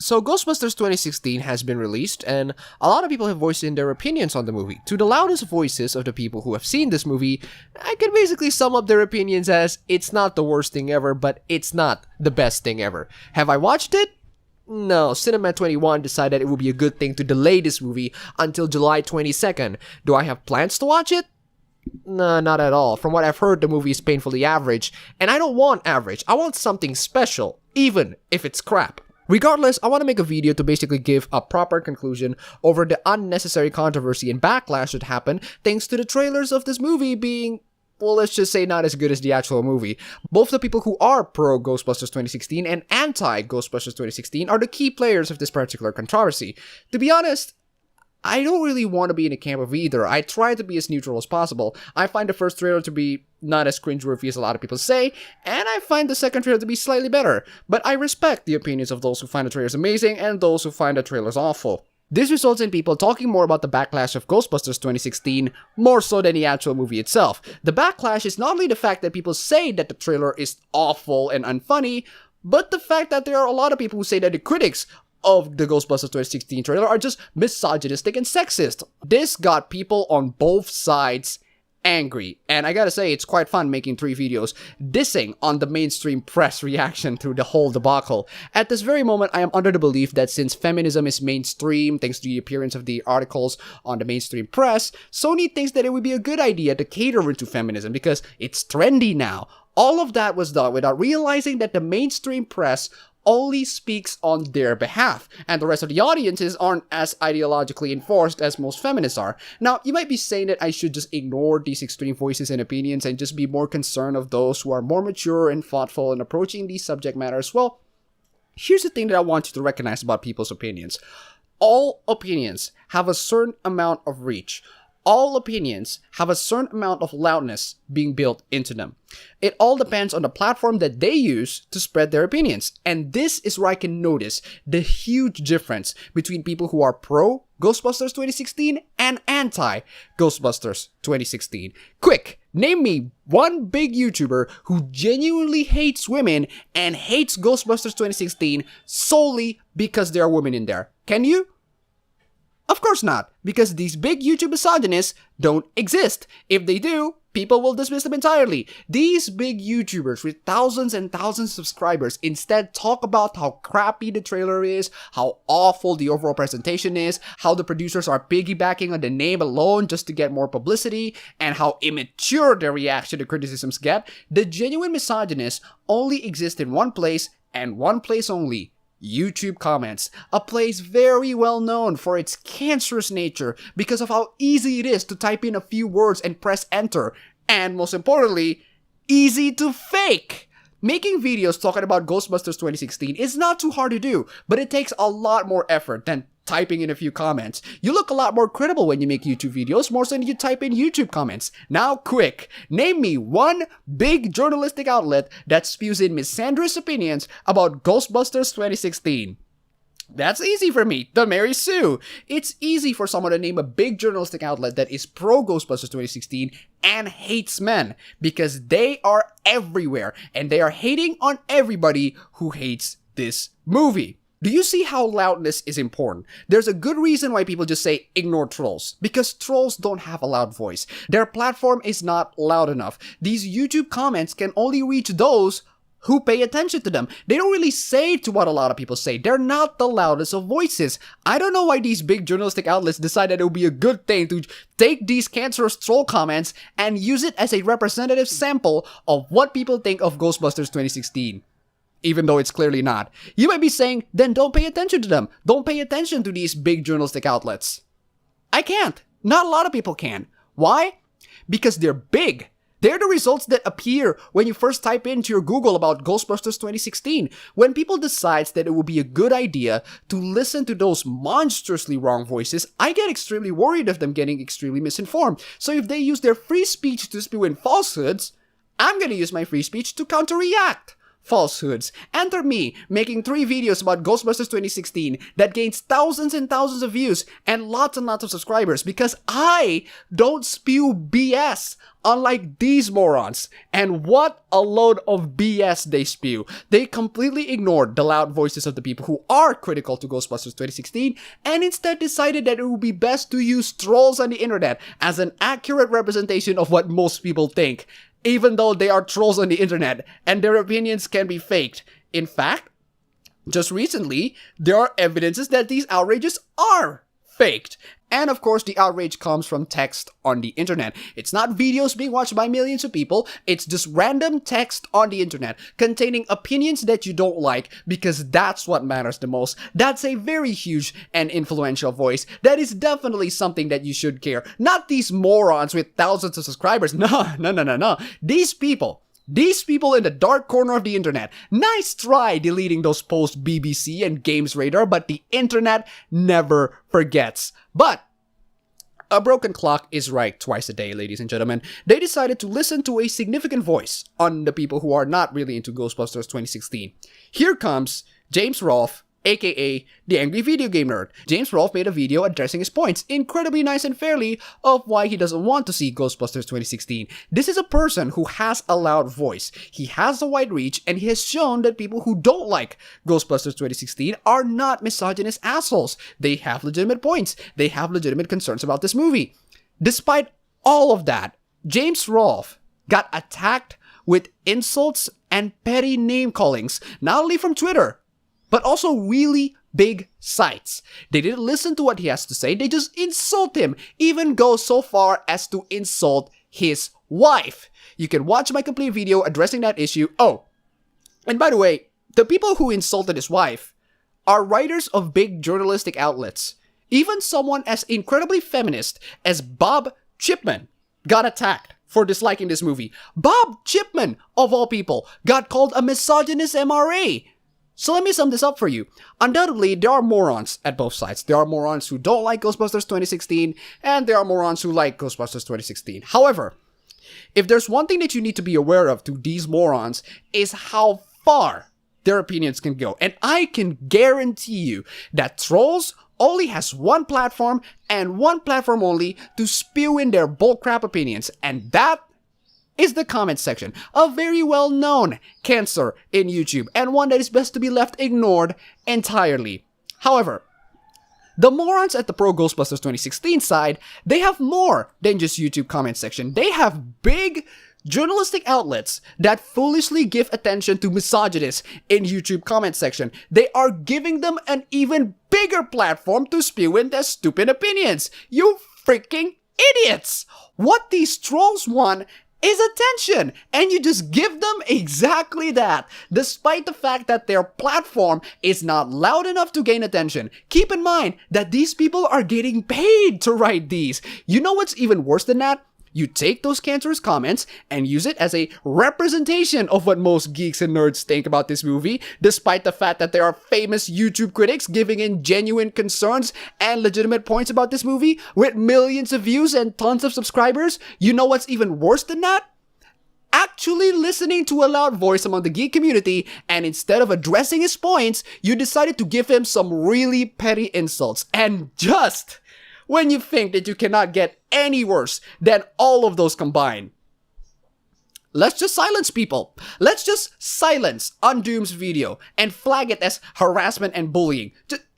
So Ghostbusters 2016 has been released, and a lot of people have voiced in their opinions on the movie. To the loudest voices of the people who have seen this movie, I can basically sum up their opinions as, it's not the worst thing ever, but it's not the best thing ever. Have I watched it? No, Cinema21 decided it would be a good thing to delay this movie until July 22nd. Do I have plans to watch it? No, not at all. From what I've heard, the movie is painfully average, and I don't want average. I want something special, even if it's crap. Regardless, I want to make a video to basically give a proper conclusion over the unnecessary controversy and backlash that happened thanks to the trailers of this movie being, well, let's just say not as good as the actual movie. Both the people who are pro Ghostbusters 2016 and anti Ghostbusters 2016 are the key players of this particular controversy. To be honest, I don't really want to be in a camp of either. I try to be as neutral as possible. I find the first trailer to be not as cringeworthy as a lot of people say, and I find the second trailer to be slightly better. But I respect the opinions of those who find the trailers amazing and those who find the trailers awful. This results in people talking more about the backlash of Ghostbusters 2016 more so than the actual movie itself. The backlash is not only the fact that people say that the trailer is awful and unfunny, but the fact that there are a lot of people who say that the critics of the Ghostbusters 2016 trailer are just misogynistic and sexist. This got people on both sides angry, and I gotta say, it's quite fun making 3 videos dissing on the mainstream press reaction to the whole debacle. At this very moment, I am under the belief that since feminism is mainstream thanks to the appearance of the articles on the mainstream press, Sony thinks that it would be a good idea to cater into feminism because it's trendy now. All of that was done without realizing that the mainstream press only speaks on their behalf, and the rest of the audiences aren't as ideologically enforced as most feminists are. Now, you might be saying that I should just ignore these extreme voices and opinions and just be more concerned of those who are more mature and thoughtful in approaching these subject matters. Well, here's the thing that I want you to recognize about people's opinions. All opinions have a certain amount of reach. All opinions have a certain amount of loudness being built into them. It all depends on the platform that they use to spread their opinions. And this is where I can notice the huge difference between people who are pro Ghostbusters 2016 and anti Ghostbusters 2016. Quick, name me one big YouTuber who genuinely hates women and hates Ghostbusters 2016 solely because there are women in there. Can you? Of course not, because these big YouTube misogynists don't exist. If they do, people will dismiss them entirely. These big YouTubers with thousands and thousands of subscribers instead talk about how crappy the trailer is, how awful the overall presentation is, how the producers are piggybacking on the name alone just to get more publicity, and how immature their reaction to criticisms get. The genuine misogynists only exist in one place, and one place only: YouTube comments, a place very well known for its cancerous nature because of how easy it is to type in a few words and press enter, and most importantly, easy to fake. Making videos talking about Ghostbusters 2016 is not too hard to do, but it takes a lot more effort than typing in a few comments. You look a lot more credible when you make YouTube videos, more so than you type in YouTube comments. Now quick, name me one big journalistic outlet that spews in misandrous opinions about Ghostbusters 2016. That's easy for me, the Mary Sue. It's easy for someone to name a big journalistic outlet that is pro Ghostbusters 2016 and hates men, because they are everywhere, and they are hating on everybody who hates this movie. Do you see how loudness is important? There's a good reason why people just say ignore trolls, because trolls don't have a loud voice. Their platform is not loud enough. These YouTube comments can only reach those who pay attention to them. They don't really say to what a lot of people say. They're not the loudest of voices. I don't know why these big journalistic outlets decided it would be a good thing to take these cancerous troll comments and use it as a representative sample of what people think of Ghostbusters 2016. Even though it's clearly not. You might be saying, then don't pay attention to them. Don't pay attention to these big journalistic outlets. I can't. Not a lot of people can. Why? Because they're big. They're the results that appear when you first type into your Google about Ghostbusters 2016. When people decide that it would be a good idea to listen to those monstrously wrong voices, I get extremely worried of them getting extremely misinformed. So if they use their free speech to spew in falsehoods, I'm gonna use my free speech to counter-react. falsehoods. Enter me making 3 videos about Ghostbusters 2016 that gains thousands and thousands of views and lots of subscribers because I don't spew BS unlike these morons. And what a load of BS they spew. They completely ignored the loud voices of the people who are critical to Ghostbusters 2016 and instead decided that it would be best to use trolls on the internet as an accurate representation of what most people think, even though they are trolls on the internet and their opinions can be faked. In fact, just recently, there are evidences that these outrages are faked. And of course, the outrage comes from text on the internet. It's not videos being watched by millions of people, it's just random text on the internet containing opinions that you don't like because that's what matters the most. That's a very huge and influential voice. That is definitely something that you should care. Not these morons with thousands of subscribers. No. These people in the dark corner of the internet. Nice try deleting those posts BBC and Games Radar, but the internet never forgets. But a broken clock is right twice a day, ladies and gentlemen. They decided to listen to a significant voice on the people who are not really into Ghostbusters 2016. Here comes James Rolfe, aka the Angry Video Game Nerd. James Rolfe made a video addressing his points, incredibly nice and fairly, of why he doesn't want to see Ghostbusters 2016. This is a person who has a loud voice, he has a wide reach, and he has shown that people who don't like Ghostbusters 2016 are not misogynist assholes. They have legitimate points, they have legitimate concerns about this movie. Despite all of that, James Rolfe got attacked with insults and petty name callings, not only from Twitter, but also really big sites. They didn't listen to what he has to say, they just insult him, even go so far as to insult his wife. You can watch my complete video addressing that issue. Oh, and by the way, the people who insulted his wife are writers of big journalistic outlets. Even someone as incredibly feminist as Bob Chipman got attacked for disliking this movie. Bob Chipman, of all people, got called a misogynist MRA. So let me sum this up for you. Undoubtedly, there are morons at both sides. There are morons who don't like Ghostbusters 2016, and there are morons who like Ghostbusters 2016. However, if there's one thing that you need to be aware of to these morons is how far their opinions can go. And I can guarantee you that trolls only has one platform and one platform only to spew in their bullcrap opinions, and that is the comment section, a very well-known cancer in YouTube, and one that is best to be left ignored entirely. However, the morons at the Pro Ghostbusters 2016 side, they have more than just YouTube comment section. They have big journalistic outlets that foolishly give attention to misogynists in YouTube comment section. They are giving them an even bigger platform to spew in their stupid opinions. You freaking idiots! What these trolls want is attention, and you just give them exactly that, despite the fact that their platform is not loud enough to gain attention. Keep in mind that these people are getting paid to write these. You know what's even worse than that? You take those cancerous comments and use it as a representation of what most geeks and nerds think about this movie, despite the fact that there are famous YouTube critics giving in genuine concerns and legitimate points about this movie with millions of views and tons of subscribers. You know what's even worse than that? Actually listening to a loud voice among the geek community, and instead of addressing his points, you decided to give him some really petty insults. And just when you think that you cannot get any worse than all of those combined, let's just silence people. Let's just silence Undoom's video and flag it as harassment and bullying.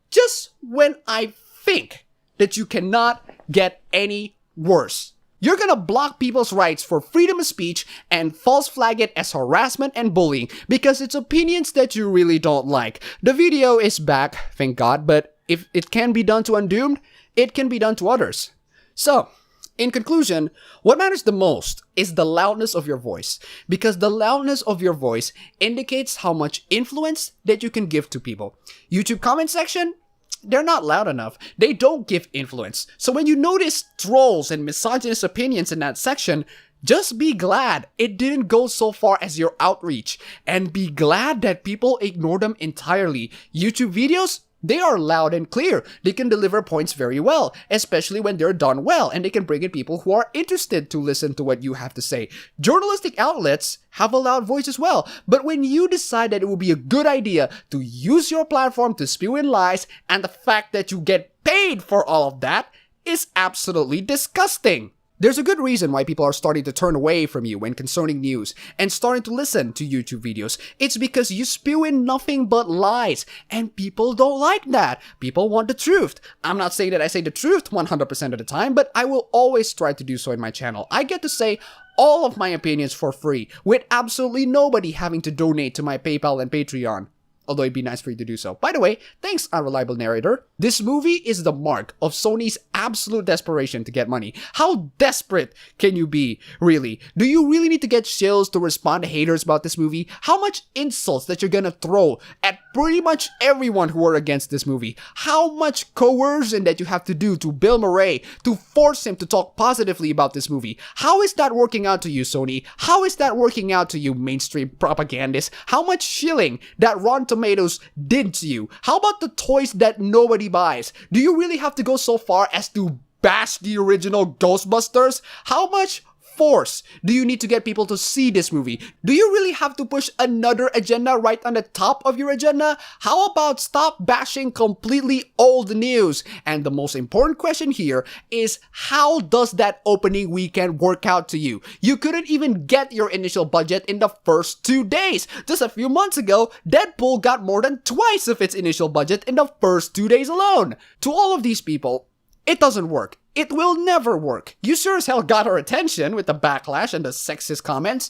Just when I think that you cannot get any worse, you're gonna block people's rights for freedom of speech and false flag it as harassment and bullying because it's opinions that you really don't like. The video is back, thank God, but if it can be done to Undoomed, it can be done to others. So, in conclusion, what matters the most is the loudness of your voice, because the loudness of your voice indicates how much influence that you can give to people. YouTube comment section, they're not loud enough. They don't give influence. So when you notice trolls and misogynist opinions in that section, just be glad it didn't go so far as your outreach, and be glad that people ignore them entirely. YouTube videos, They are loud and clear. They can deliver points very well, especially when they're done well, and they can bring in people who are interested to listen to what you have to say. Journalistic outlets have a loud voice as well, but when you decide that it would be a good idea to use your platform to spew in lies, and the fact that you get paid for all of that is absolutely disgusting. There's a good reason why people are starting to turn away from you when concerning news and starting to listen to YouTube videos. It's because you spew in nothing but lies, and people don't like that. People want the truth. I'm not saying that I say the truth 100% of the time, but I will always try to do so in my channel. I get to say all of my opinions for free, with absolutely nobody having to donate to my PayPal and Patreon. Although it'd be nice for you to do so. By the way, thanks, Unreliable Narrator. This movie is the mark of Sony's absolute desperation to get money. How desperate can you be, really? Do you really need to get shills to respond to haters about this movie? How much insults that you're gonna throw at pretty much everyone who are against this movie? How much coercion that you have to do to Bill Murray to force him to talk positively about this movie? How is that working out to you, Sony? How is that working out to you, mainstream propagandists? How much shilling that Rotten Tomatoes did to you? How about the toys that nobody buys? Do you really have to go so far as to bash the original Ghostbusters? How much force do you need to get people to see this movie? Do you really have to push another agenda right on the top of your agenda? How about stop bashing completely old news? And the most important question here is, how does that opening weekend work out to you? You couldn't even get your initial budget in the first 2 days. Just a few months ago, Deadpool got more than twice of its initial budget in the first 2 days alone. To all of these people, it doesn't work. It will never work. You sure as hell got our attention with the backlash and the sexist comments,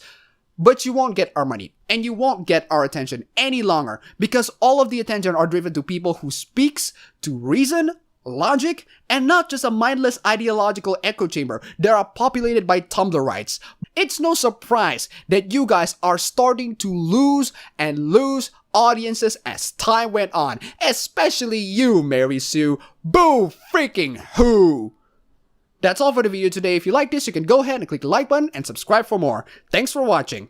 but you won't get our money, and you won't get our attention any longer, because all of the attention are driven to people who speaks to reason, logic, and not just a mindless ideological echo chamber that are populated by Tumblrites. It's no surprise that you guys are starting to lose and lose audiences as time went on, especially you, Mary Sue. Boo freaking who! That's all for the video today. If you like this, you can go ahead and click the like button and subscribe for more. Thanks for watching.